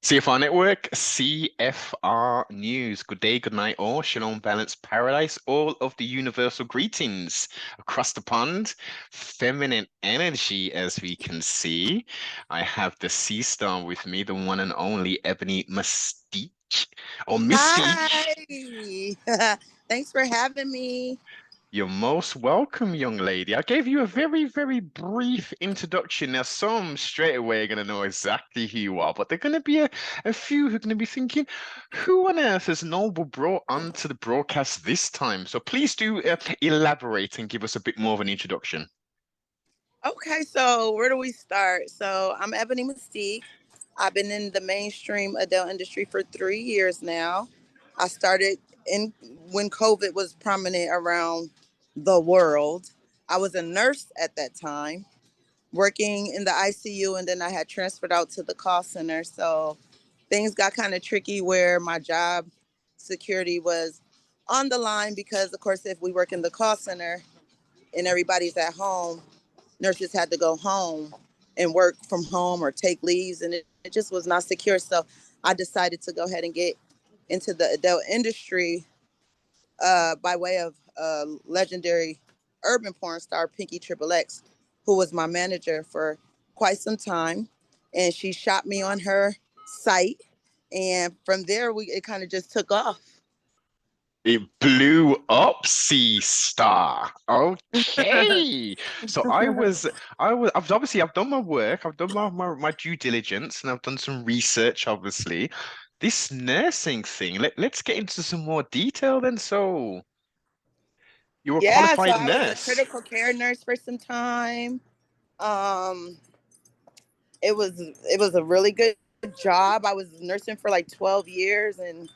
CFR Network, CFR News. Good day, good night, all. Shalom, balance, paradise. All of the universal greetings across the pond. Feminine energy, as we can see. I have the sea star with me, the one and only Ebony Mystique or Mystique. Hi. Thanks for having me. You're most welcome, young lady. I gave you a very, very brief introduction. Now, some straight away are going to know exactly who you are, but there are going to be a few who are going to be thinking, who on earth has Noble brought onto the broadcast this time? So please do elaborate and give us a bit more of an introduction. Okay, so where do we start? So I'm Ebony Mystique. I've been in the mainstream adult industry for 3 years now. I started in when COVID was prominent around the world. I was a nurse at that time, working in the ICU, and then I had transferred out to the call center. So things got kind of tricky where my job security was on the line because, of course, if we work in the call center and everybody's at home, nurses had to go home and work from home or take leaves, and it just was not secure. So I decided to go ahead and get into the adult industry by way of legendary urban porn star Pinky Triple X, who was my manager for quite some time, and she shot me on her site, and from there it kind of just took off. It blew up, Sea Star. Okay. So I've done my work, I've done my due diligence, and I've done some research, obviously. This nursing thing, let's get into some more detail then. So, you're a Yeah, so qualified I was a nurse. critical care nurse for some time. Um, it was a really good job. I was nursing for like 12 years, and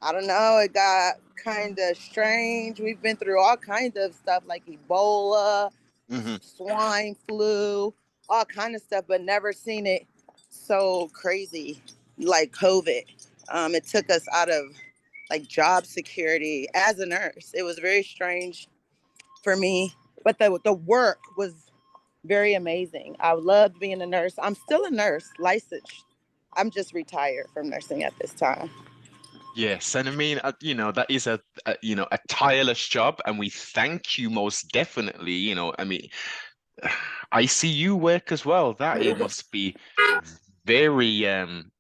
I don't know, it got kind of strange. We've been through all kinds of stuff like Ebola, Hmm. swine flu, all kind of stuff, but never seen it so crazy like COVID. It took us out of like job security as a nurse. It was very strange for me, but the work was very amazing. I loved being a nurse. I'm still a nurse, licensed. I'm just retired from nursing at this time. Yes, and I mean, that is a tireless job, and we thank you most definitely. I mean, ICU work as well. That it must be very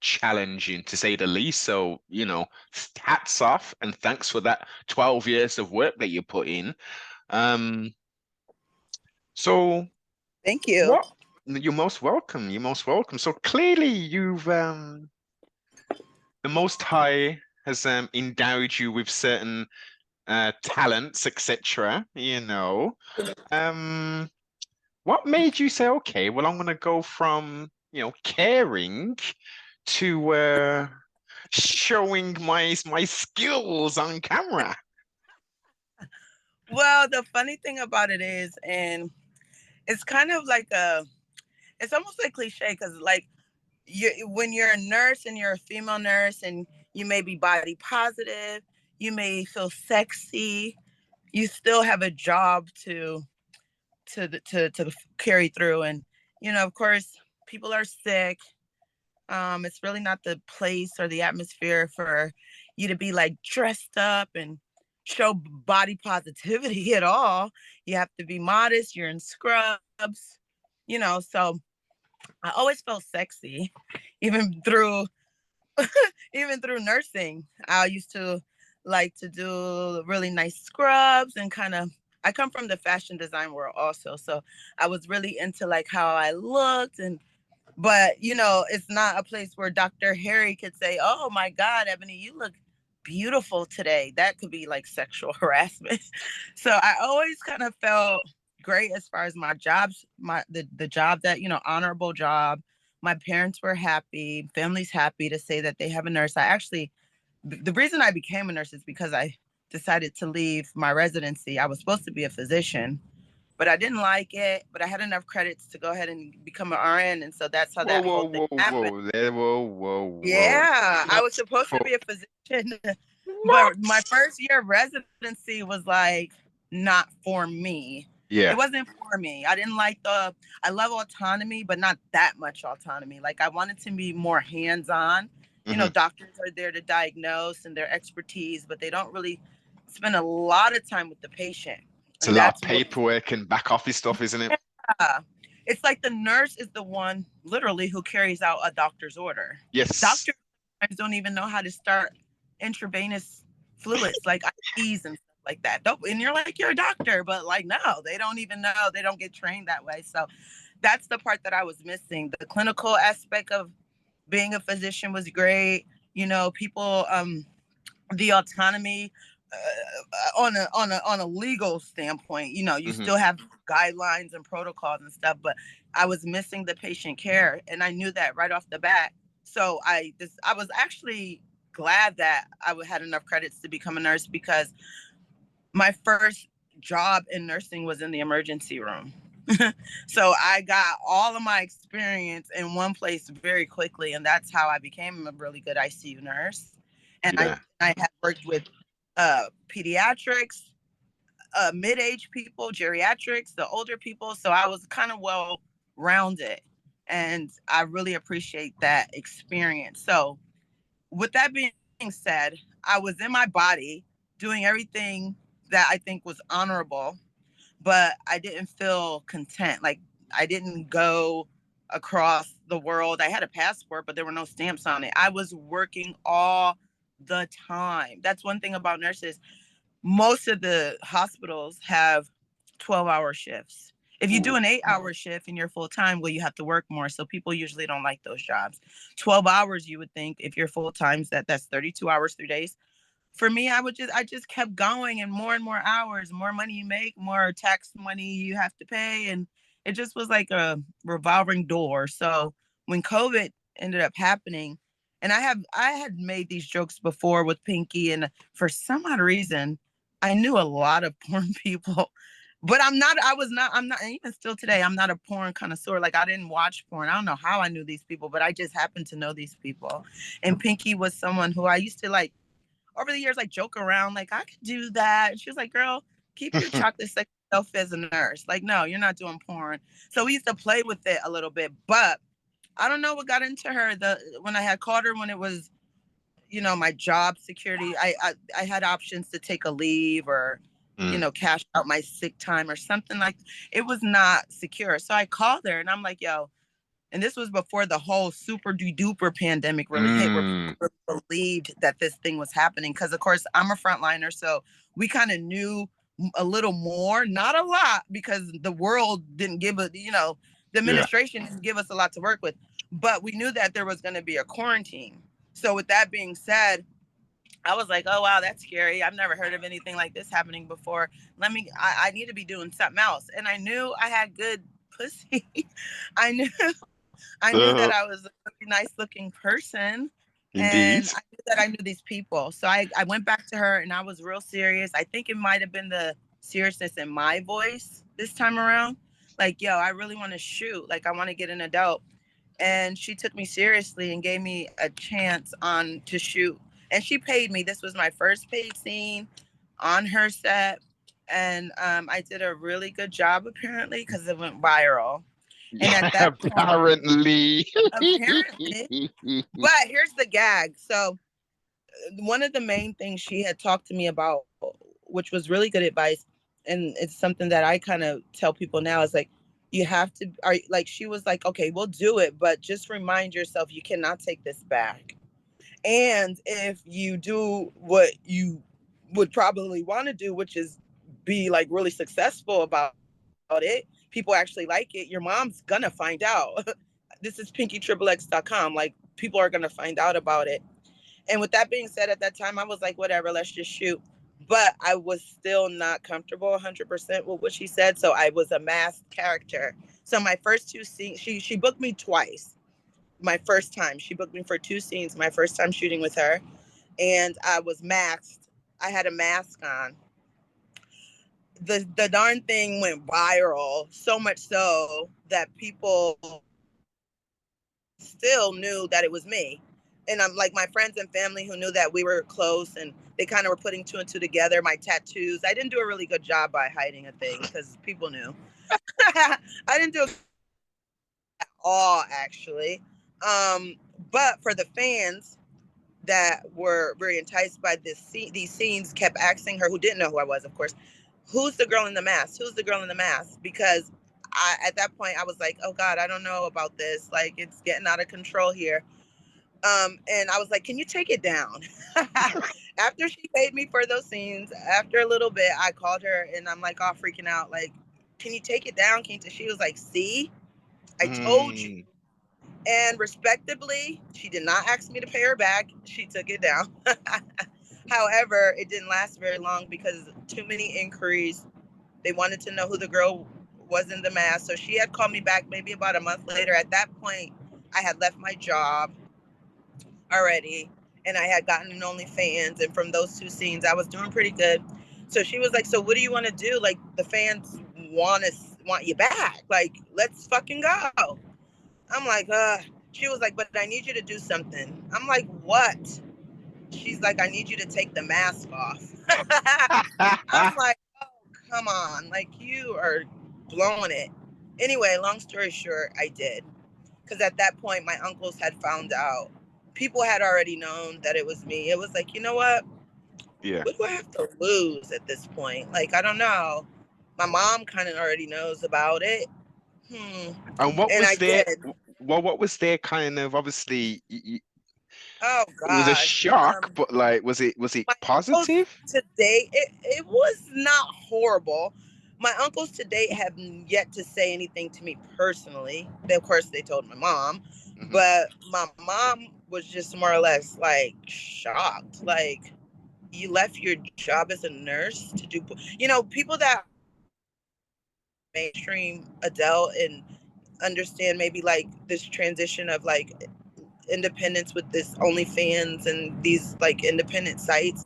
challenging to say the least. So, hats off and thanks for that 12 years of work that you put in. Um, so Thank you. what you're most welcome. You're most welcome. So clearly you've the Most High has endowed you with certain talents, etc. Um, what made you say, okay, well, I'm gonna go from, caring to showing my skills on camera. Well, the funny thing about it is, and it's kind of like it's almost like cliche because like when you're a nurse and you're a female nurse and you may be body positive, you may feel sexy, you still have a job to carry through, and of course, people are sick. It's really not the place or the atmosphere for you to be like dressed up and show body positivity at all. You have to be modest. You're in scrubs, So I always felt sexy, even through even through nursing. I used to like to do really nice scrubs and kind of. I come from the fashion design world also, so I was really into like how I looked, and but it's not a place where Dr. Harry could say, "Oh my God, Ebony, you look beautiful today." That could be like sexual harassment. So I always kind of felt great as far as my jobs, the job that honorable job. My parents were happy, family's happy to say that they have a nurse. I actually, the reason I became a nurse is because I decided to leave my residency. I was supposed to be a physician, but I didn't like it. But I had enough credits to go ahead and become an RN, and so that's how Whoa, that whoa, whole thing whoa, happened. whoa, there, whoa, whoa, whoa. Yeah, I was That's supposed to for be a physician, but my what? first year of residency was like not for me. Yeah. It wasn't for me. I didn't like I love autonomy, but not that much autonomy. Like I wanted to be more hands-on. You know, Hmm. doctors are there to diagnose and their expertise, but they don't really spend a lot of time with the patient. It's a And lot of that's what, paperwork and back office stuff, isn't it? yeah. It's like the nurse is the one literally who carries out a doctor's order. Yes. Doctors sometimes don't even know how to start intravenous fluids like IVs and stuff like that. And you're like, you're a doctor, but like, no, they don't even know. They don't get trained that way. So that's the part that I was missing. The clinical aspect of being a physician was great. You know, people, the autonomy on a legal standpoint, you know, you Hmm. still have guidelines and protocols and stuff, but I was missing the patient care, and I knew that right off the bat. So I was actually glad that I had enough credits to become a nurse, because my first job in nursing was in the emergency room. So I got all of my experience in one place very quickly, and that's how I became a really good ICU nurse. And Yeah. I have worked with pediatrics, mid-age people, geriatrics, the older people. So I was kind of well rounded, and I really appreciate that experience. So with that being said, I was in my body doing everything that I think was honorable, but I didn't feel content. Like I didn't go across the world. I had a passport, but there were no stamps on it. I was working all the time. That's one thing about nurses. Most of the hospitals have 12-hour shifts. If you do Ooh. an 8-hour shift and you're full time, well, you have to work more. So people usually don't like those jobs. 12 hours, you would think, if you're full time, that's 32 hours, 3 days. For me, I just kept going, and more hours, more money you make, more tax money you have to pay. And it just was like a revolving door. So when COVID ended up happening, and I had made these jokes before with Pinky, and for some odd reason, I knew a lot of porn people. But I'm not, and even still today, I'm not a porn connoisseur. Like I didn't watch porn. I don't know how I knew these people, but I just happened to know these people. And Pinky was someone who I used to like over the years, like joke around, like I could do that. And she was like, "Girl, keep your chocolate sex self as a nurse. Like, no, you're not doing porn." So we used to play with it a little bit, but I don't know what got into her. When I had called her when it was, you know, my job security, I had options to take a leave or, you Mm. know, cash out my sick time or something like. It was not secure, so I called her and I'm like, "Yo." And this was before the whole super duper pandemic really hit, where Mm. people really believed that this thing was happening. Because of course I'm a frontliner, so we kind of knew a little more, not a lot, because the world didn't give us, you know, the Yeah. administration didn't give us a lot to work with, but we knew that there was going to be a quarantine. So with that being said, I was like, oh wow, that's scary. I've never heard of anything like this happening before. I need to be doing something else. And I knew I had good pussy. I knew I knew that Uh, I was a really nice looking person, indeed. and I knew that I knew these people. So I went back to her and I was real serious. I think it might have been the seriousness in my voice this time around. Like, yo, I really want to shoot. Like, I want to get an adult. And she took me seriously and gave me a chance on to shoot. And she paid me. This was my first paid scene on her set. And I did a really good job apparently because it went viral. And Yeah, at that point, apparently. apparently, but here's the gag. So one of the main things she had talked to me about, which was really good advice, and it's something that I kind of tell people now, is like, you have to, are like, she was like, okay, we'll do it, but just remind yourself you cannot take this back. And if you do what you would probably want to do, which is be like really successful about it, people actually like it, your mom's gonna find out. This is pinkyxxx.com. Like, people are gonna find out about it. And with that being said, at that time, I was like, whatever, let's just shoot. But I was still not comfortable 100% with what she said. So I was a masked character. So my first two scenes, she booked me twice. My first time, she booked me for two scenes, my first time shooting with her. And I was masked. I had a mask on. The darn thing went viral, so much so that people still knew that it was me. And I'm like, my friends and family who knew that we were close and they kind of were putting two and two together. My tattoos, I didn't do a really good job by hiding a thing because people knew. I didn't do it at all, actually. Um, but for the fans that were very enticed by these scenes, kept asking her, who didn't know who I was, of course, who's the girl in the mask? Who's the girl in the mask? Because at that point, I was like, oh God, I don't know about this. Like, it's getting out of control here. And I was like, can you take it down? After she paid me for those scenes, after a little bit, I called her and I'm like, all freaking out, like, can you take it down? She was like, see, I told you. Mm. And respectably, she did not ask me to pay her back. She took it down. However, it didn't last very long because too many inquiries. They wanted to know who the girl was in the mask. So she had called me back maybe about a month later. At that point, I had left my job already and I had gotten an OnlyFans. And from those two scenes, I was doing pretty good. So she was like, so what do you want to do? Like, the fans want you back. Like, let's fucking go. I'm like, she was like, but I need you to do something. I'm like, what? She's like, I need you to take the mask off. I'm like, oh, come on. Like, you are blowing it. Anyway, long story short, I did. Because at that point, my uncles had found out. People had already known that it was me. It was like, you know what? Yeah. What do I have to lose at this point? Like, I don't know. My mom kind of already knows about it. Hmm. And what And I was their did. well, what was their kind of obviously Oh it was a gosh. shock, but like was it My uncles positive? to date, it was not horrible. My uncles to date have yet to say anything to me personally. Of course, they told my mom, Hmm. but my mom was just more or less like shocked. Like, you left your job as a nurse to do, people that mainstream adult and understand maybe like this transition of like independence with this OnlyFans and these like independent sites.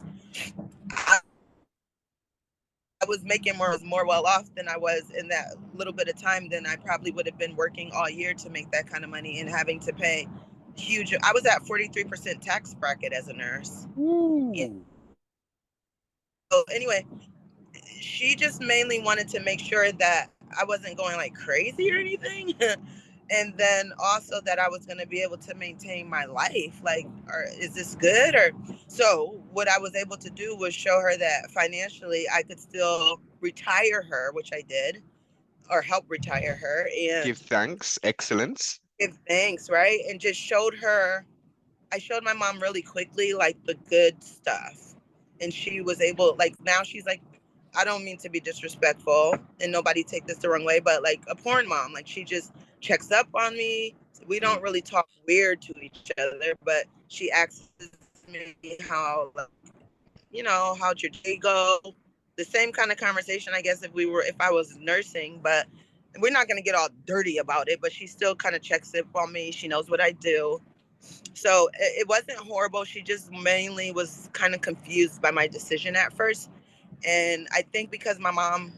I was making more well off than I was in that little bit of time than I probably would have been working all year to make that kind of money and having to pay huge. I was at 43% tax bracket as a nurse. Yeah. Ooh. So anyway, she just mainly wanted to make sure that I wasn't going like crazy or anything. And then also that I was going to be able to maintain my life. Like, is this good? Or so what I was able to do was show her that financially I could still retire her, which I did, or help retire her Give and thanks, excellence. give thanks, right? And just showed her, I showed my mom really quickly like the good stuff. And she was able, like, now she's like, I don't mean to be disrespectful and nobody take this the wrong way, but like a porn mom, like she just checks up on me. We Mm. don't really talk weird to each other, but she asks me how, like, how'd your day go? The same kind of conversation, I guess, if I was nursing, but we're not going to get all dirty about it, but she still kind of checks up on me. She knows what I do. So it wasn't horrible. She just mainly was kind of confused by my decision at first. And I think because my mom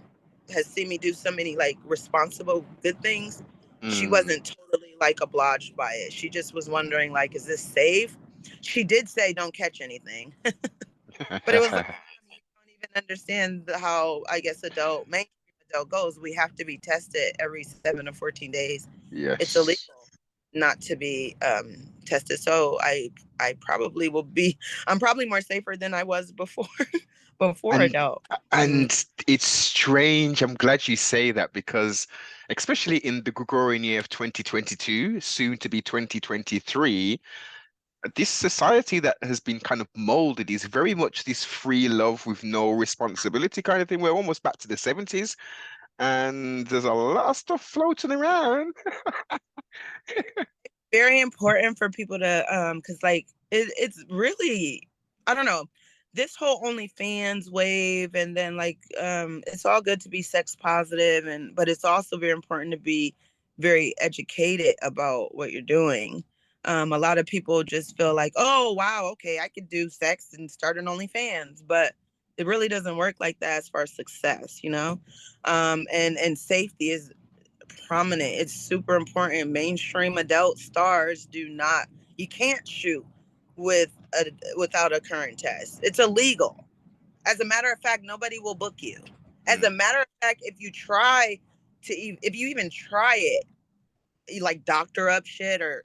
has seen me do so many like responsible good things, she Mm. wasn't totally like obliged by it. She just was wondering, like, is this safe? She did say don't catch anything. But it was like, you don't even understand how, I guess, mainstream adult goes. We have to be tested every 7 to 14 days. It's illegal Yes. not to be tested. So I probably will be. I'm probably more safer than I was before before And adult. Mm. and it's strange. I'm glad you say that because especially in the Gregorian year of 2022, soon to be 2023, this society that has been kind of molded is very much this free love with no responsibility kind of thing. We're almost back to the 70s, and there's a lot of stuff floating around. Very important for people to because like it's really, I don't know, this whole OnlyFans wave, and then like it's all good to be sex positive, and but it's also very important to be very educated about what you're doing. A lot of people just feel like, oh wow, okay, I could do sex and start an OnlyFans, but it really doesn't work like that as far as success. And safety is prominent. It's super important. Mainstream adult stars do not, you can't shoot with a without a current test. It's illegal. As a matter of fact, nobody will book you. As a Mm. matter of fact, if you try to, if you even try it, you like doctor up shit, or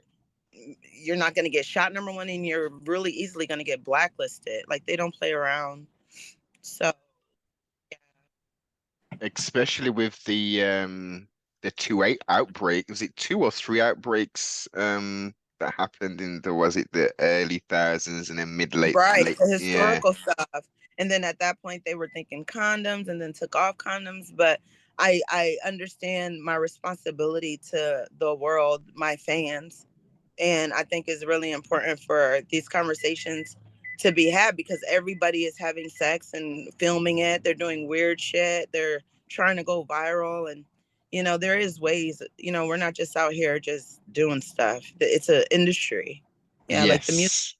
you're not going to get shot, number one, and you're really easily going to get blacklisted. Like they don't play around. So Especially with the two eight outbreak. Was it two or three outbreaks that happened in the was it the early thousands and then mid right, late the yeah. historical stuff. And then at that point they were thinking condoms and then took off condoms. But I understand my responsibility to the world, my fans. And I think it's really important for these conversations to be had because everybody is having sex and filming it. They're doing weird shit. They're trying to go viral. And, there is ways, we're not just out here just doing stuff. It's an industry. Yeah, like the music. Yes.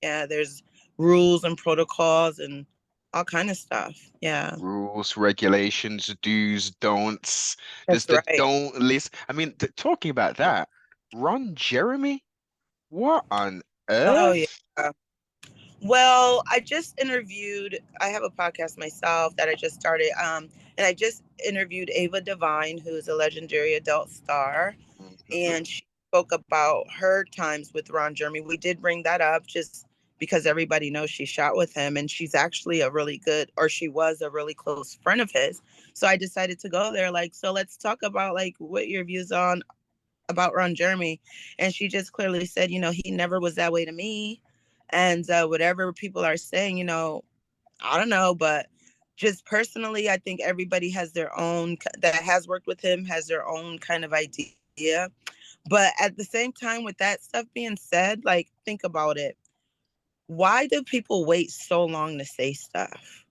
Yeah, there's rules and protocols and all kind of stuff. Yeah, Rules, regulations, do's, don'ts. Just that's the right. don't list. I mean, talking about that, Ron Jeremy, what on Oh, yeah. earth? Well, I have a podcast myself that I just started. And I just interviewed Ava Devine, who's a legendary adult star. Mhm. And she spoke about her times with Ron Jeremy. We did bring that up just because everybody knows she shot with him. And she's actually she was a really close friend of his. So I decided to go there. Like, so let's talk about like what your views on about Ron Jeremy. And she just clearly said, he never was that way to me. And whatever people are saying, I don't know, but just personally, I think everybody has their own that has worked with him has their own kind of idea. But at the same time, with that stuff being said, like, think about it. Why do people wait so long to say stuff?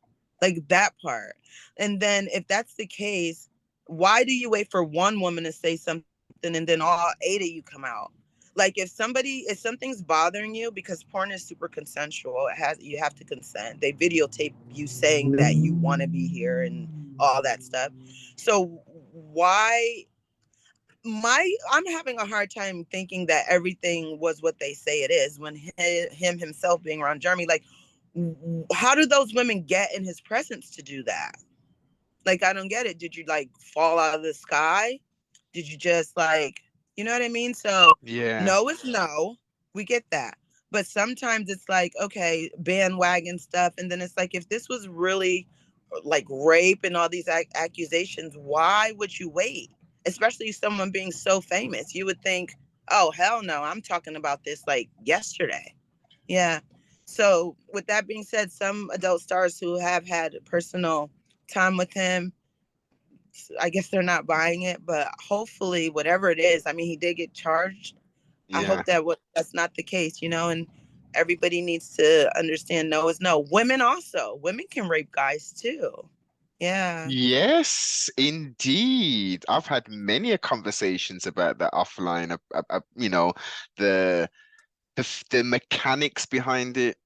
Like that part. And then if that's the case, why do you wait for one woman to say something and then all eight of you come out? Like if something's bothering you, because porn is super consensual, you have to consent. They videotape you saying that you want to be here and all that stuff. So why my I'm having a hard time thinking that everything was what they say it is when him himself being around Jeremy, like how do those women get in his presence to do that? Like I don't get it. Did you like fall out of the sky? Did you just like, you know what I mean? So Yeah. no is no. We get that. But sometimes it's like, okay, bandwagon stuff. And then it's like, if this was really like rape and all these accusations, why would you wait? Especially someone being so famous. You would think, oh, hell no, I'm talking about this like yesterday. Yeah. So, with that being said, some adult stars who have had personal time with him, I guess they're not buying it, but hopefully, whatever it is, I mean, he did get charged. I Yeah. hope that's not the case, and everybody needs to understand no is no. Women can rape guys too. Yeah. Yes, indeed. I've had many a conversations about that offline. The the mechanics behind it.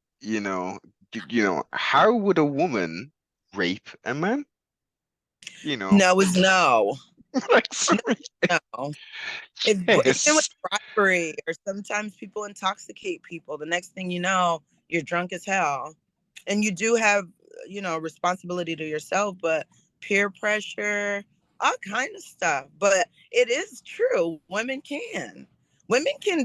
How would a woman rape a man? You know, No is no. like No, sorry. no. Even with Yes. bribery, or sometimes people intoxicate people. The next thing you know, you're drunk as hell. And you do have, responsibility to yourself, but peer pressure, all kind of stuff. But it is true. Women can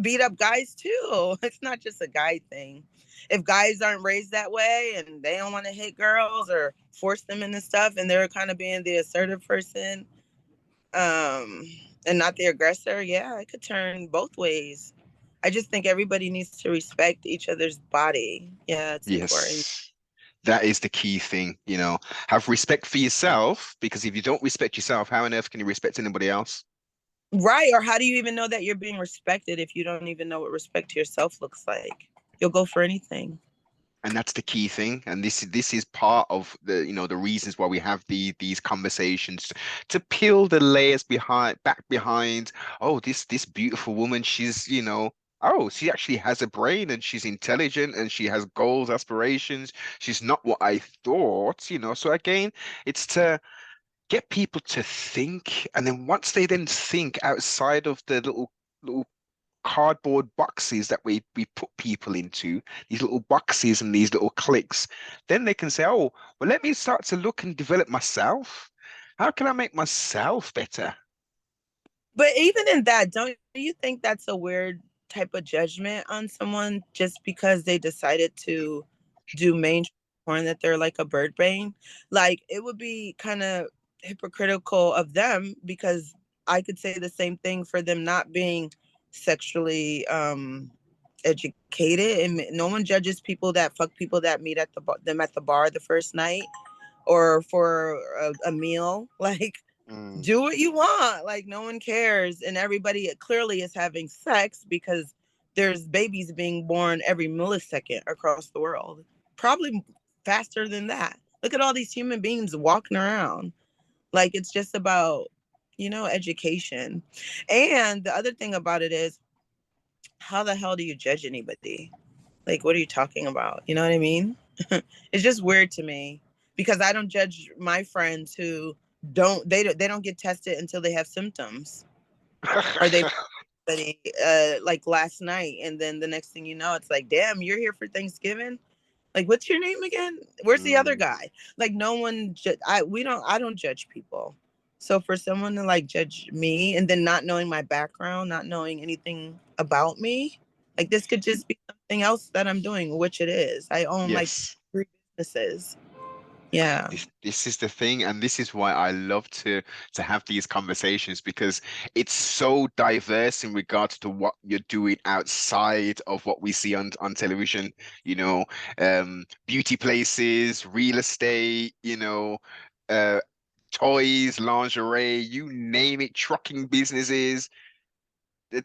beat up guys too. It's not just a guy thing. If guys aren't raised that way and they don't want to hit girls or force them into stuff and they're kind of being the assertive person, um and not the aggressor, yeah, it could turn both ways. I just think everybody needs to respect each other's body. Yeah, it's important. Yes. That is the key thing, Have respect for yourself, because if you don't respect yourself, how on earth can you respect anybody else? Right, or how do you even know that you're being respected if you don't even know what respect to yourself looks like? You'll go for anything. And that's the key thing. And this is part of the reasons why we have these conversations to peel the layers back behind. Oh, this beautiful woman, oh, she actually has a brain and she's intelligent and she has goals, aspirations. She's not what I thought. So again, it's to get people to think, and then once they then think outside of the little cardboard boxes that we put people into, these little boxes and these little cliques, then they can say, oh, well, let me start to look and develop myself. How can I make myself better? But even in that, don't you think that's a weird type of judgment on someone just because they decided to do mainstream porn that they're like a bird brain? Like it would be kind of hypocritical of them because I could say the same thing for them not being sexually educated, and no one judges people that fuck people that meet at them at the bar the first night or for a meal. Like Mm, do what you want. Like no one cares, and everybody clearly is having sex because there's babies being born every millisecond across the world. Probably faster than that. Look at all these human beings walking around. Like it's just about, education. And the other thing about it is, how the hell do you judge anybody? Like, what are you talking about? You know what I mean? It's just weird to me because I don't judge my friends who don't get tested until they have symptoms, or they like last night, and then the next thing you know, it's like, damn, you're here for Thanksgiving. Like, what's your name again? Where's the other mm. guy? Like, no one. I don't judge people. So for someone to like judge me and then not knowing my background, not knowing anything about me, like this could just be something else that I'm doing, which it is. I own like Yes. 3 businesses. Yeah. This is the thing, and this is why I love to have these conversations because it's so diverse in regards to what you're doing outside of what we see on television, you know, beauty places, real estate, uh toys, lingerie, you name it, trucking businesses.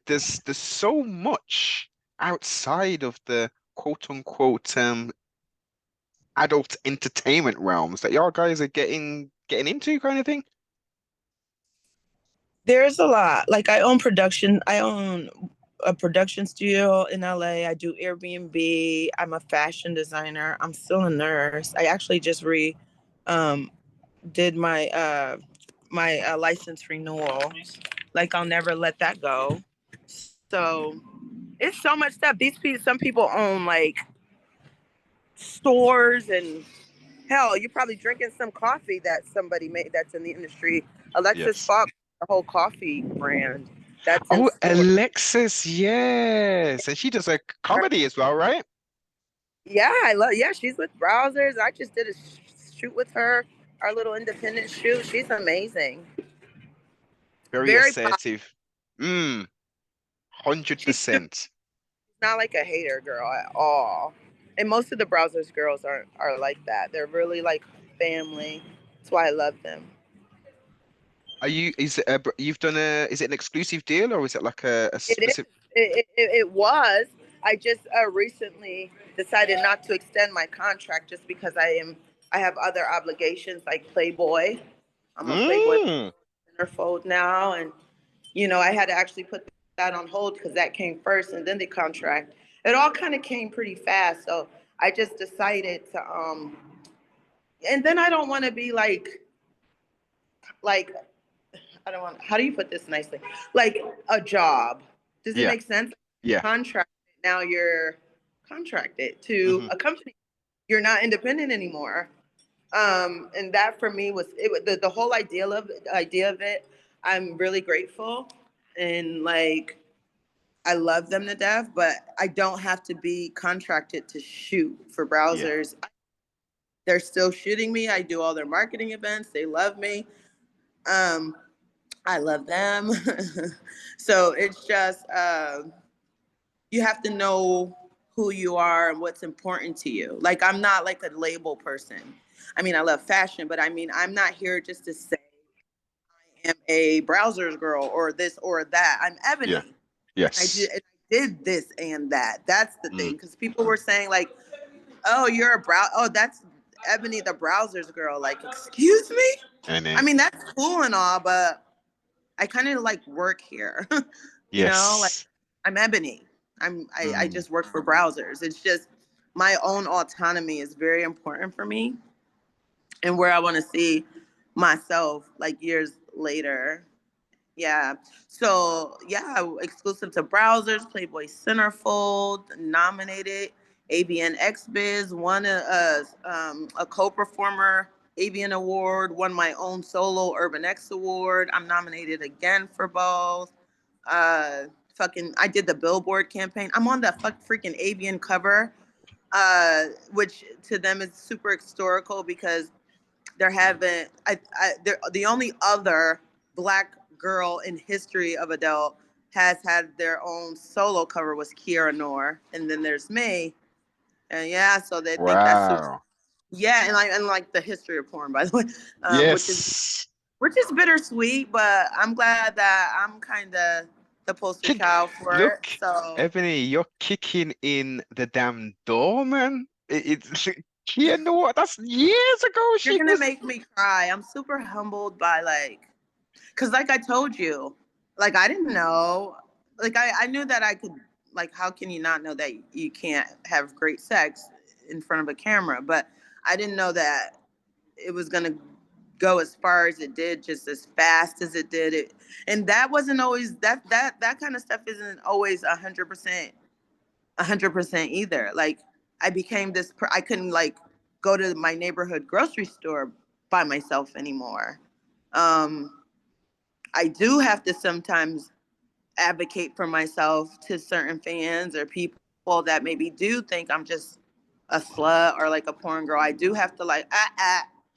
There's so much outside of the quote unquote adult entertainment realms that y'all guys are getting into kind of thing. There's a lot. Like I own production. I own a production studio in LA. I do Airbnb. I'm a fashion designer. I'm still a nurse. I actually just re um did my license renewal. Like I'll never let that go. So it's so much stuff. These people, some people own like stores, and hell, you're probably drinking some coffee that somebody made that's in the industry. Alexis Yes. Fox, the whole coffee brand that's in Oh, store. Alexis, yes. And she does a comedy as well, right? Yeah, I love. Yeah, she's with Browsers. I just did a shoot with her, our little independent shoot. She's amazing. Very Very positive. assertive. Mm, She's super, 100%. not like a hater girl at all. And most of the Browsers girls are like that. They're really like family. That's why I love them. Is it you've done is it an exclusive deal or is it like a It is. specific? It was. I just recently decided not to extend my contract just because I have other obligations like Playboy. I'm a Playboy Mm, centerfold now, and I had to actually put that on hold because that came first, and then the contract. It all kind of came pretty fast, so I just decided to. And then I don't want to be like I don't want. How do you put this nicely? Like a job. Does it yeah, make sense? yeah. Contract. Now you're contracted to Hmm. a company. You're not independent anymore. And that for me was it. The whole idea of it. I'm really grateful, and like I love them to death. But I don't have to be contracted to shoot for Yeah, Browsers. They're still shooting me. I do all their marketing events. They love me. Um, I love them. So it's just you have to know who you are and what's important to you. Like I'm not like a label person. I mean, I love fashion, but I mean, I'm not here just to say I am a Browsers girl or this or that. I'm yeah, Ebony. yes. I did this and that. That's the Mm, thing. Because people were saying like, "Oh, you're a Oh, that's Ebony, the Browsers girl." Like, excuse me. and I mean, that's cool and all, but I kind of like work here. Like yes. I'm Ebony. I Mm, just work for Browsers. It's just my own autonomy is very important for me and where I want to see myself like years later. Yeah. So yeah, exclusive to browsers, Playboy Centerfold, nominated, AVN XBiz, won a co-performer AVN Award, won my own solo Urban X Award. I'm nominated again for both. Uh, I did the Billboard campaign. I'm on the freaking AVN cover, which to them is super historical because there haven't they're the only other black girl in history of adult has had their own solo cover was Kiara Noor, and then there's me, and yeah, so they think that's super. Wow. Yeah, and like the history of porn, by the way, Yes. which is bittersweet, but I'm glad that I'm kind of the poster Kick. child for it. Look, So Ebony, you're kicking in the damn door, man. It's you know what? That's years ago. you're She gonna was. make me cry. I'm super humbled by because like I told you, like I didn't know, like I knew that I could, like how can you not know that you can't have great sex in front of a camera, but I didn't know that it was going to go as far as it did, just as fast as it did it. And that wasn't always that kind of stuff isn't always 100% either. Like I became I couldn't like go to my neighborhood grocery store by myself anymore. um I do have to sometimes advocate for myself to certain fans or people that maybe do think I'm just a slut or like a porn girl. I do have to like,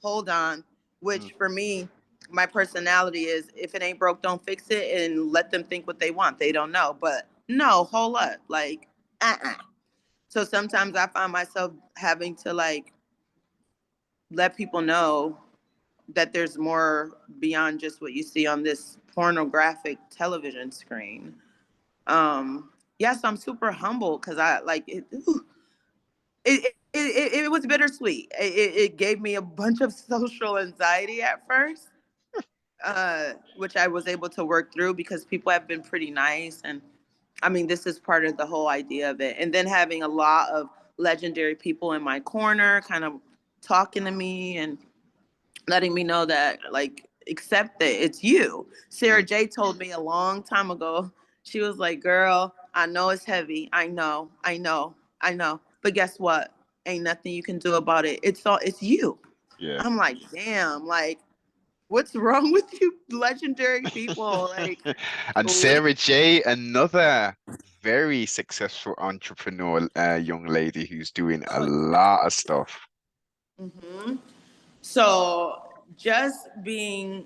hold on. Mm, Which for me, my personality is if it ain't broke, don't fix it and let them think what they want. They don't know. But no, hold up. Like, So sometimes I find myself having to like let people know that there's more beyond just what you see on this pornographic television screen. Yes, I'm super humble because I like it. It was bittersweet. It gave me a bunch of social anxiety at first, which I was able to work through because people have been pretty nice. And I mean, this is part of the whole idea of it. And then having a lot of legendary people in my corner kind of talking to me and letting me know that like accept it, it's you. Sarah mm, J told me a long time ago, she was like, girl, I know it's heavy, I know, but guess what, ain't nothing you can do about it, it's you. yeah. I'm like, damn, like what's wrong with you legendary people, like And Sarah J, another very successful entrepreneur, young lady who's doing a oh, lot of stuff. mm-hmm. So just being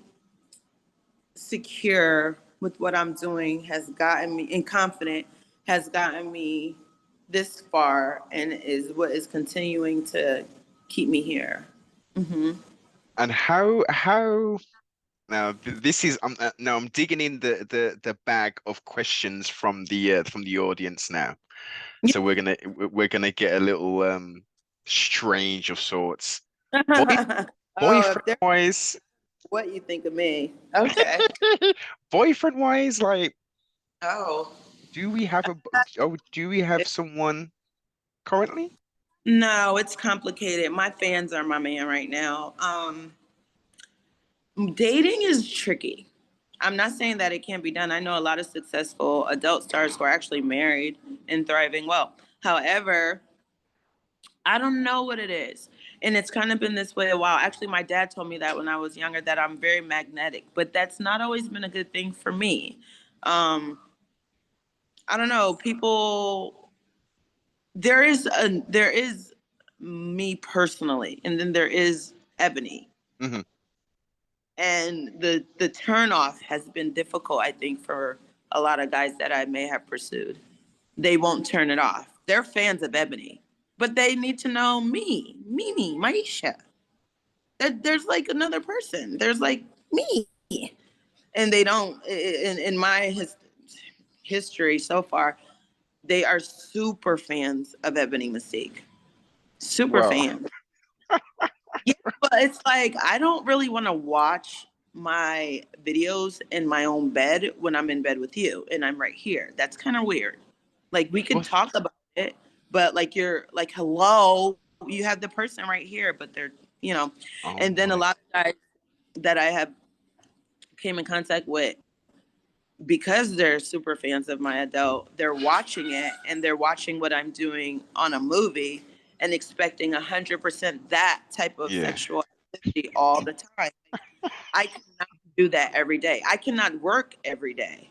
secure with what I'm doing has gotten me, and confident has gotten me this far, and is what is continuing to keep me here. Hmm. And how now this is now I'm digging in the bag of questions from the audience now. So we're gonna get a little strange of sorts. Boy, Oh, if boyfriend there's wise, what you think of me. Okay. boyfriend wise, like, Oh. do we have do we have someone currently? No, it's complicated. My fans are my man right now. Dating is tricky. I'm not saying that it can't be done. I know a lot of successful adult stars who are actually married and thriving well. However, I don't know what it is. And it's kind of been this way a while. Actually, my dad told me that when I was younger, that I'm very magnetic, but that's not always been a good thing for me. Um, I don't know. There is me personally, and then there is Ebony. Hmm. And the turnoff has been difficult, I think, for a lot of guys that I may have pursued. They won't turn it off. They're fans of Ebony, but they need to know me, Mimi, Maisha. There's like another person. There's like me, and they don't. In my history so far, they are super fans of Ebony Mystique. Super Well, fans. Yeah, but it's like I don't really want to watch my videos in my own bed when I'm in bed with you and I'm right here. That's kind of weird. Like we could what? talk about it, but like you're like, hello, you have the person right here, but they're. Oh And then a my. lot of guys that I have came in contact with, because they're super fans of my adult, they're watching it and they're watching what I'm doing on a movie and expecting 100% that type of Yeah. sexual activity all the time. I cannot do that every day. I cannot work every day.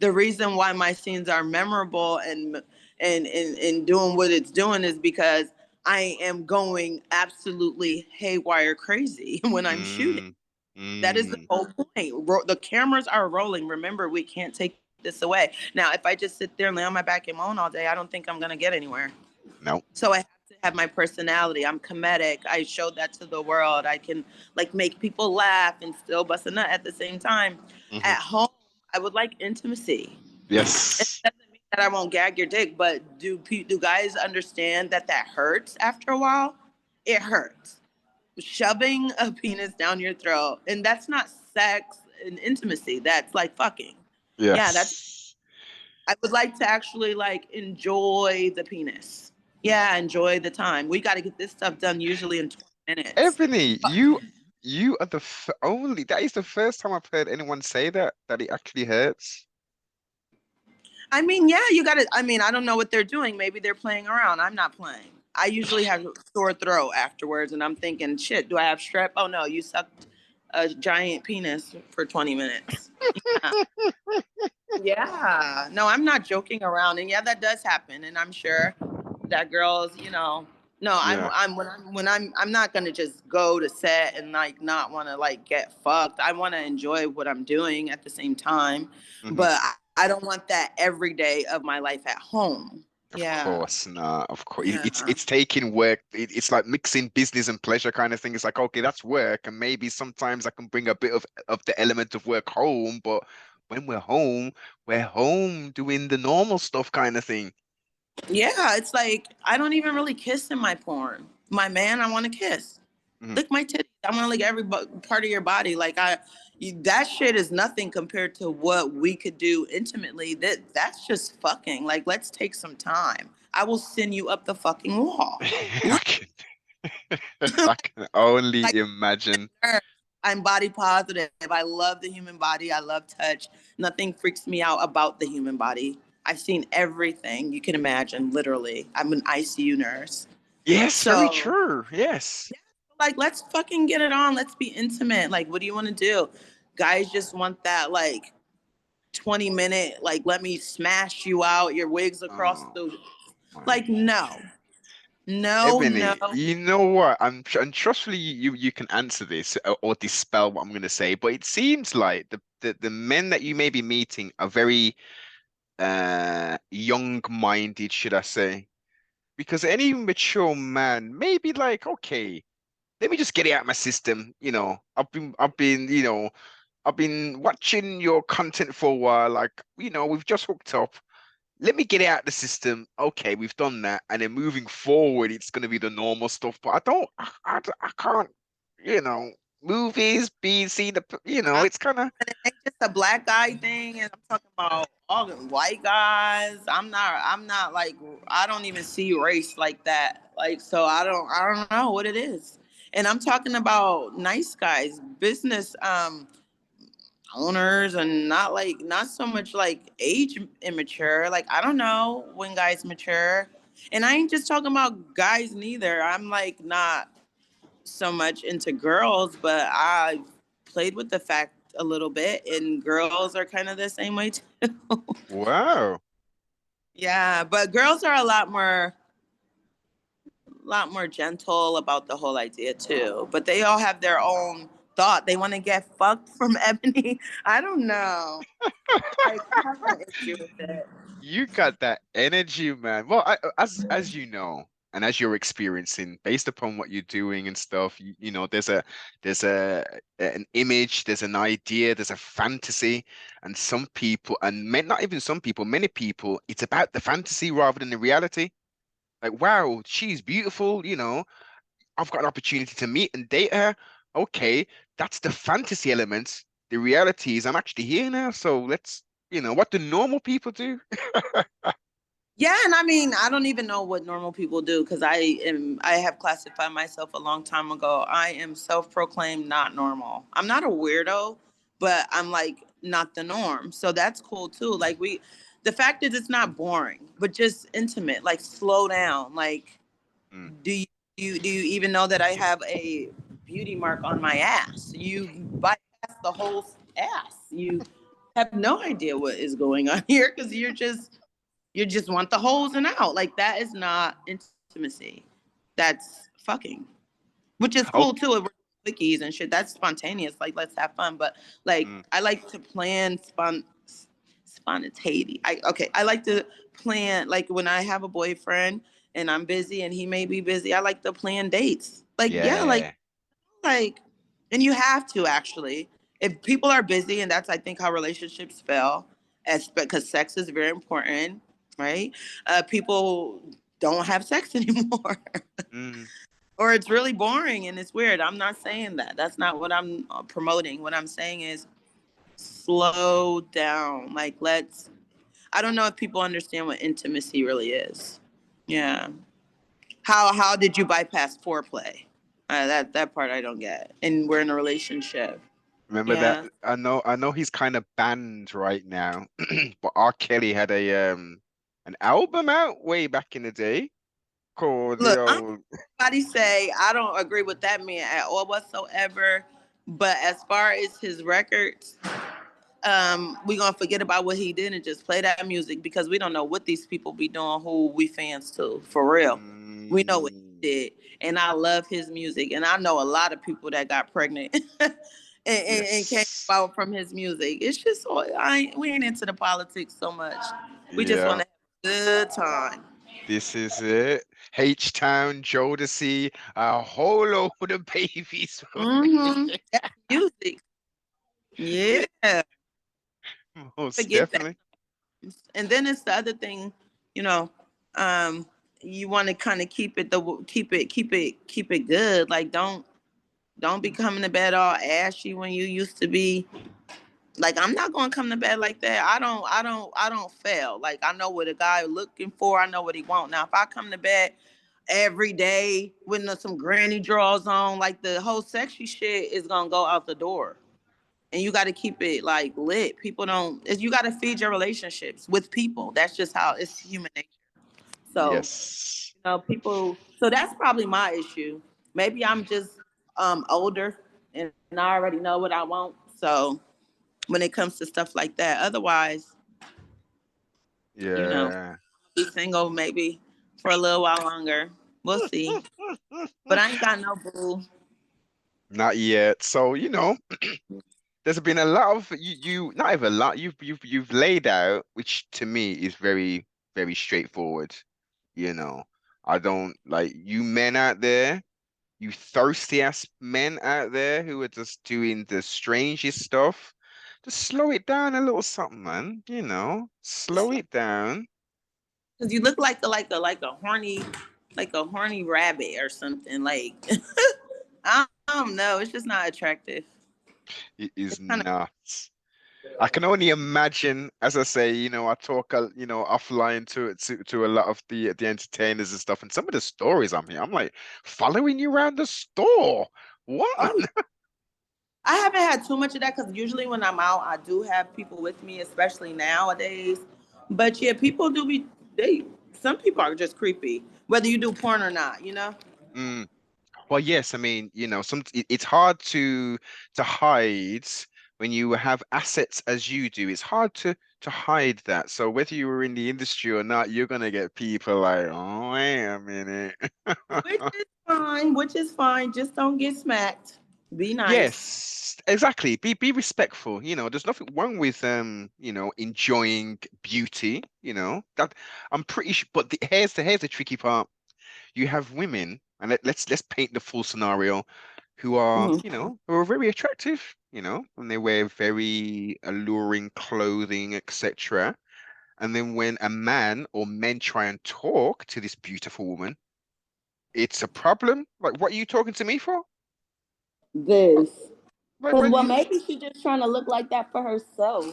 The reason why my scenes are memorable and doing what it's doing is because I am going absolutely haywire crazy when I'm shooting. Mm, That is the mm. whole point. The cameras are rolling. Remember, we can't take this away. Now, if I just sit there and lay on my back and moan all day, I don't think I'm gonna get anywhere. No. So I have to have my personality. I'm comedic. I showed that to the world. I can like make people laugh and still bust a nut at the same time. Hmm. At home, I would like intimacy. It Yes. doesn't mean that I won't gag your dick, but do guys understand that that hurts after a while? It hurts. Shoving a penis down your throat, and that's not sex and intimacy. That's like fucking. Yeah, that's. Yes. I would like to actually like enjoy the penis. Yeah, enjoy the time. We got to get this stuff done usually in 20 minutes. Ebony, you are the f only. That is the first time I've heard anyone say that it actually hurts. I mean, yeah, you got to. I mean, I don't know what they're doing. Maybe they're playing around. I'm not playing. I usually have a sore throat afterwards, and I'm thinking, shit, do I have strep? Oh no, you sucked a giant penis for 20 minutes. Yeah. Yeah. No, I'm not joking around. And yeah, that does happen. And I'm sure that girls, no, I'm Yeah. I'm when I'm not gonna just go to set and like not wanna like get fucked. I wanna enjoy what I'm doing at the same time. Hmm. But I don't want that every day of my life at home. Of Yeah. course, nah, of course. It's Yeah. it's taking work. It's like mixing business and pleasure kind of thing. It's like, okay, that's work, and maybe sometimes I can bring a bit of the element of work home, but when we're home doing the normal stuff kind of thing. Yeah. It's like I don't even really kiss in my porn. My man, I wanna kiss. Mhm. Lick my titties. I want to lick every part of your body. That shit is nothing compared to what we could do intimately. That's just fucking. Like, let's take some time. I will send you up the fucking wall. I can, I can only Like, imagine. I'm body positive. I love the human body. I love touch. Nothing freaks me out about the human body. I've seen everything you can imagine. Literally, I'm an ICU nurse. Yes, very So true. Yes. like, let's fucking get it on. Let's be intimate. Like, what do you want to do? Guys just want that, like, 20-minute, like, let me smash you out, your wigs across Oh the. my. Like, no, no, no. Ebony, you know what? And trustfully you can answer this or dispel what I'm going to say, but it seems like the men that you may be meeting are very young-minded, should I say? Because any mature man may be like, okay, let me just get it out of my system. I've been watching your content for a while. Like, we've just hooked up. Let me get it out of the system. Okay, we've done that, and then moving forward, it's gonna be the normal stuff. But I can't, you know, movies, being seen, I, it's kind of it ain't just a black guy thing, and I'm talking about all the white guys. I'm not like, I don't even see race like that. Like, so I don't know what it is. And I'm talking about nice guys, business owners, and not so much like age immature. Like, I don't know when guys mature. And I ain't just talking about guys neither. I'm like not so much into girls, but I played with the fact a little bit, and girls are kind of the same way too. wow. Yeah, but girls are a lot more gentle about the whole idea too. But they all have their own thought. They want to get fucked from Ebony. I don't know. Like, I have an issue with it. You got that energy, man. Well, as you know, and as you're experiencing, based upon what you're doing and stuff, there's an image, there's an idea, there's a fantasy, and some people, and not even some people, many people, it's about the fantasy rather than the reality. Like, wow, she's beautiful, I've got an opportunity to meet and date her. Okay, that's the fantasy element. The reality is I'm actually here now, so what do normal people do? Yeah, and I mean, I don't even know what normal people do because I have classified myself a long time ago. I am self-proclaimed not normal. I'm not a weirdo, but I'm like not the norm. So that's cool too. Like the fact is it's not boring, but just intimate. Like slow down. Like, Mm. do do you even know that I have a beauty mark on my ass? You bypass the whole ass. You have no idea what is going on here because you just want the holes and out. Like that is not intimacy. That's fucking, which is Oh, cool too. It wikis and shit. That's spontaneous. Like let's have fun. But like mm, I like to plan spontaneity. I like to plan like when I have a boyfriend and I'm busy and he may be busy. I like to plan dates. Like yeah, yeah. like, and you have to actually. If people are busy, and that's I think how relationships fail, as because sex is very important, right? People don't have sex anymore. Mm. Or it's really boring and it's weird. I'm not saying that. That's not what I'm promoting. What I'm saying is slow down. Like let's I don't know if people understand what intimacy really is. Yeah. How did you bypass foreplay? That part I don't get. And we're in a relationship. Remember that? Yeah. I know he's kind of banned right now, but R. Kelly had a an album out way back in the day called the Look, I'm old somebody say I don't agree with that man at all whatsoever. But as far as his records, we gonna forget about what he did and just play that music because we don't know what these people be doing who we fans to for real. We know what mm, he did, and I love his music, and I know a lot of people that got pregnant and came yes. about from his music. It's just we ain't into the politics so much. We just want Yeah, to have a good time. this is it. H-Town, Jodeci, a whole load of babies. That's music, yeah. Most Forget that. definitely. And then it's the other thing, you know, um, you want to kind of keep it good. Like don't be coming to bed all ashy when you used to be. Like I'm not gonna come to bed like that. I don't fail. Like I know what a guy looking for. I know what he want. Now if I come to bed every day with some granny drawers on, like the whole sexy shit is gonna go out the door. And you got to keep it like lit. People don't. You got to feed your relationships with people. That's just how it's human nature. So Yes. people. So that's probably my issue. Maybe I'm just older and I already know what I want. So when it comes to stuff like that, otherwise, you know, Yeah. be single maybe for a little while longer. We'll see. But I ain't got no boo. Not yet. So, there's been a lot of you not even a lot you've laid out, which to me is very, very straightforward. You know, I don't like you men out there, you thirsty ass men out there who are just doing the strangest stuff. Just slow it down a little something, man. Slow it down. Cause you look like a horny rabbit or something. Like I don't know. It's just not attractive. It is It's kind of nuts. I can only imagine, as I say, I talk, offline to a lot of the entertainers and stuff, and some of the stories I'm like, following you around the store. What? oh, I haven't had too much of that because usually when I'm out, I do have people with me, especially nowadays. But yeah, people do be they. Some people are just creepy, whether you do porn or not. You know. Mm. Well, yes, I mean, it's hard to hide when you have assets as you do. It's hard to hide that. So whether you were in the industry or not, you're gonna get people like, oh, wait a minute. Which is fine. Which is fine. Just don't get smacked. Be nice. Yes, exactly. Be respectful. There's nothing wrong with enjoying beauty. That I'm pretty sure. But here's the tricky part. You have women, and let's paint the full scenario, who are Mhm. who are very attractive. And they wear very alluring clothing, etc. And then when a man or men try and talk to this beautiful woman, it's a problem. Like, what are you talking to me for? This. Like, Because well, well, you. maybe she's just trying to look like that for herself.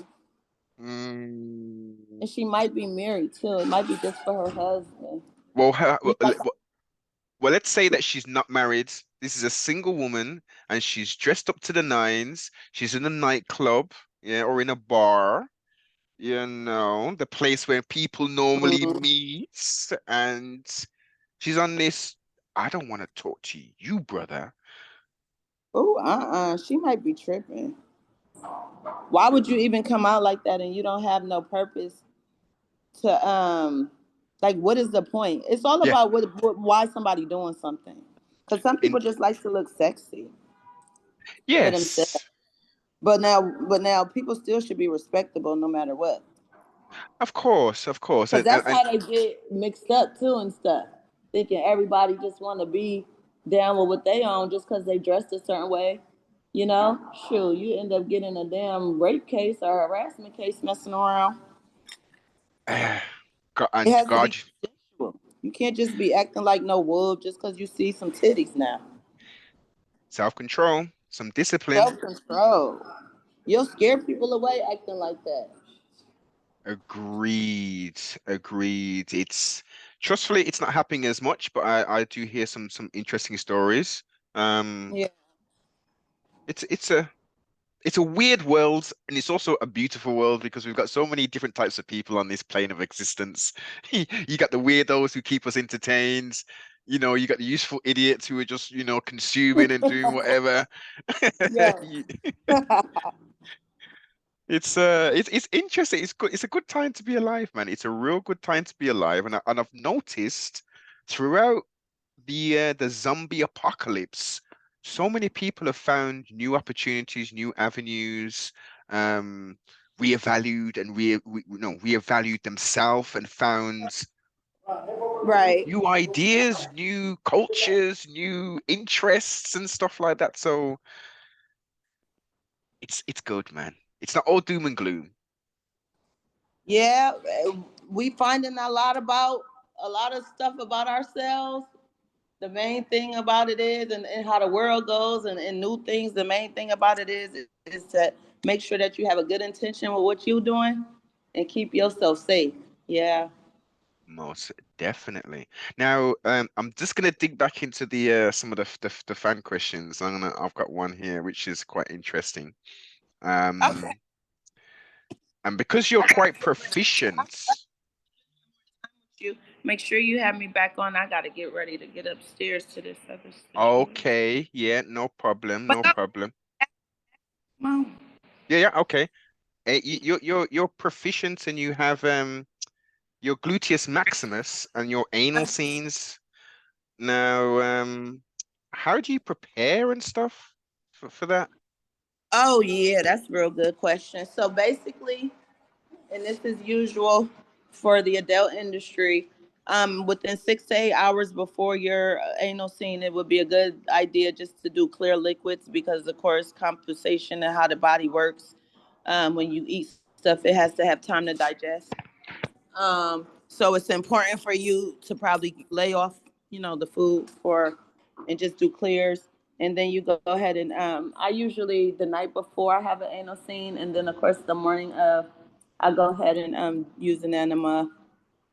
Mm. And she might be married too. It might be just for her husband. Well, You know, well, let's say that she's not married. This is a single woman, and she's dressed up to the nines. She's in a nightclub. yeah, or in a bar, the place where people normally Mm. meet, and she's on this. I don't want to talk to you, brother. Oh, she might be tripping. Why would you even come out like that and you don't have no purpose to like what is the point? It's all Yeah, about why somebody doing something. Because some in people just like to look sexy to themselves. yes, But now people still should be respectable no matter what. of course, Because that's how they get mixed up too and stuff. Thinking everybody just want to be down with what they own just because they dressed a certain way. You know, sure, you end up getting a damn rape case or harassment case messing around. It and has to God, be consensual. You can't just be acting like no wolf just because you see some titties now. self-control, some discipline. Self control. You'll scare people away acting like that. Agreed, agreed. It's trustfully, it's not happening as much, but I do hear some interesting stories. Um, Yeah. it's a weird world, and it's also a beautiful world because we've got so many different types of people on this plane of existence. You got the weirdos who keep us entertained. You got the useful idiots who are just, consuming and doing whatever. Yeah. You- it's interesting. It's good. It's a good time to be alive, man. It's a real good time to be alive, and I've noticed throughout the zombie apocalypse, so many people have found new opportunities, new avenues, um, reevaluated and reevaluated themselves and found Right. new ideas, new cultures, new interests and stuff like that. So it's good, man. It's not all doom and gloom. Yeah, we finding a lot of stuff about ourselves. The main thing about it is, and how the world goes, and new things. The main thing about it is to make sure that you have a good intention with what you're doing, and keep yourself safe. Yeah. Most definitely. Now, I'm just gonna dig back into the some of the fan questions. I've got one here which is quite interesting. Okay. Um, and because you're quite proficient, You make sure you have me back on. I gotta get ready to get upstairs to this other situation. okay, yeah, no problem, But no no, problem. come on. Yeah, yeah, okay. You're proficient and you have your gluteus maximus and your anal scenes. Now, how do you prepare and stuff for that? Oh yeah, that's a real good question. So basically, and this is usual for the adult industry. Within 6 to 8 hours before your anal scene, it would be a good idea just to do clear liquids because, of course, compensation and how the body works. When you eat stuff, it has to have time to digest. So it's important for you to probably lay off, the food and just do clears. And then you go ahead and I usually the night before I have an anal scene, and then of course the morning of, I go ahead and use an enema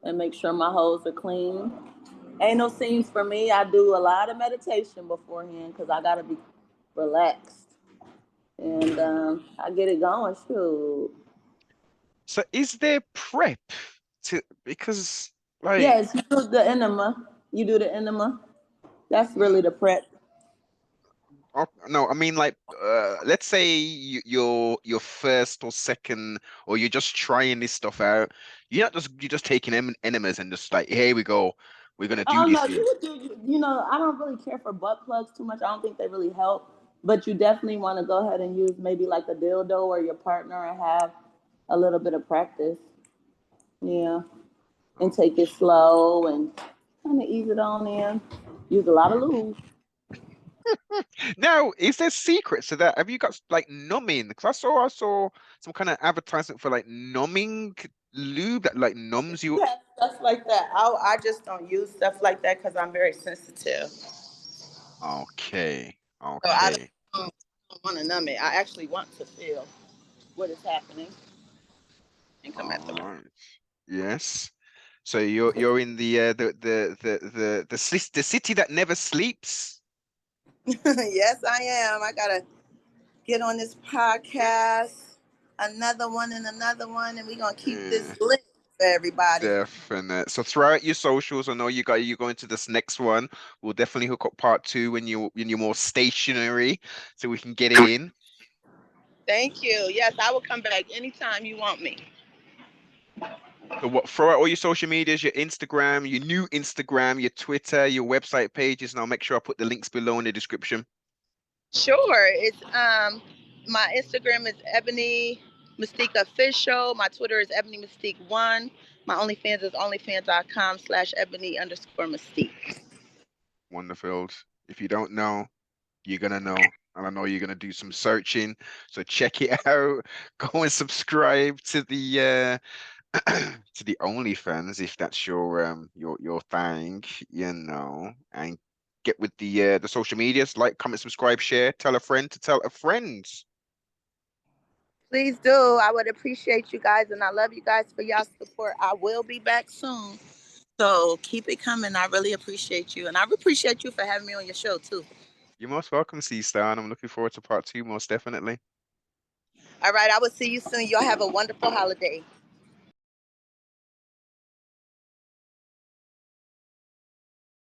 and make sure my holes are clean. Anal scenes for me, I do a lot of meditation beforehand because I gotta be relaxed, and I get it going. Shoot. So is there prep to because like Yes, you do the enema. You do the enema. That's really the prep. no, I mean like let's say you're first or second or you're just trying this stuff out. You're just taking enemas and just like here we go. We're gonna do Oh this no, you here. would do. I don't really care for butt plugs too much. I don't think they really help. But you definitely want to go ahead and use maybe like a dildo or your partner and have a little bit of practice. Yeah, and take it slow and kind of ease it on in. Use a lot of lube. Now, is there secrets to that? Have you got like numbing? Because I saw some kind of advertisement for like numbing lube that like numbs you. Yeah, stuff like that. I just don't use stuff like that because I'm very sensitive. Okay, So I okay. don't want to numb it. I actually want to feel what is happening and come at All the. right. Yes. So you're in the city that never sleeps. Yes, I am. I gotta get on this podcast. another one and another one, and we're gonna keep this Yeah, lit for everybody. definite. So throw out your socials. I know you going to this next one. We'll definitely hook up part two when you're more stationary, so we can get it in. Thank you. Yes, I will come back anytime you want me. So what? Throw out all your social medias, your Instagram, your new Instagram, your Twitter, your website pages, and I'll make sure I put the links below in the description. Sure. It's my Instagram is Ebony Mystique Official. My Twitter is Ebony Mystique One. My OnlyFans is onlyfans.com/ebony_mystique. Wonderful. If you don't know, you're gonna know. And I know you're gonna do some searching. So check it out. Go and subscribe to the to the OnlyFans if that's your thing, and get with the social medias, like, comment, subscribe, share, tell a friend to tell a friend. Please do. I would appreciate you guys, and I love you guys for y'all support. I will be back soon. So keep it coming. I really appreciate you. And I appreciate you for having me on your show too. You're most welcome, C Star, and I'm looking forward to part two most definitely. All right. I will see you soon. Y'all have a wonderful holiday.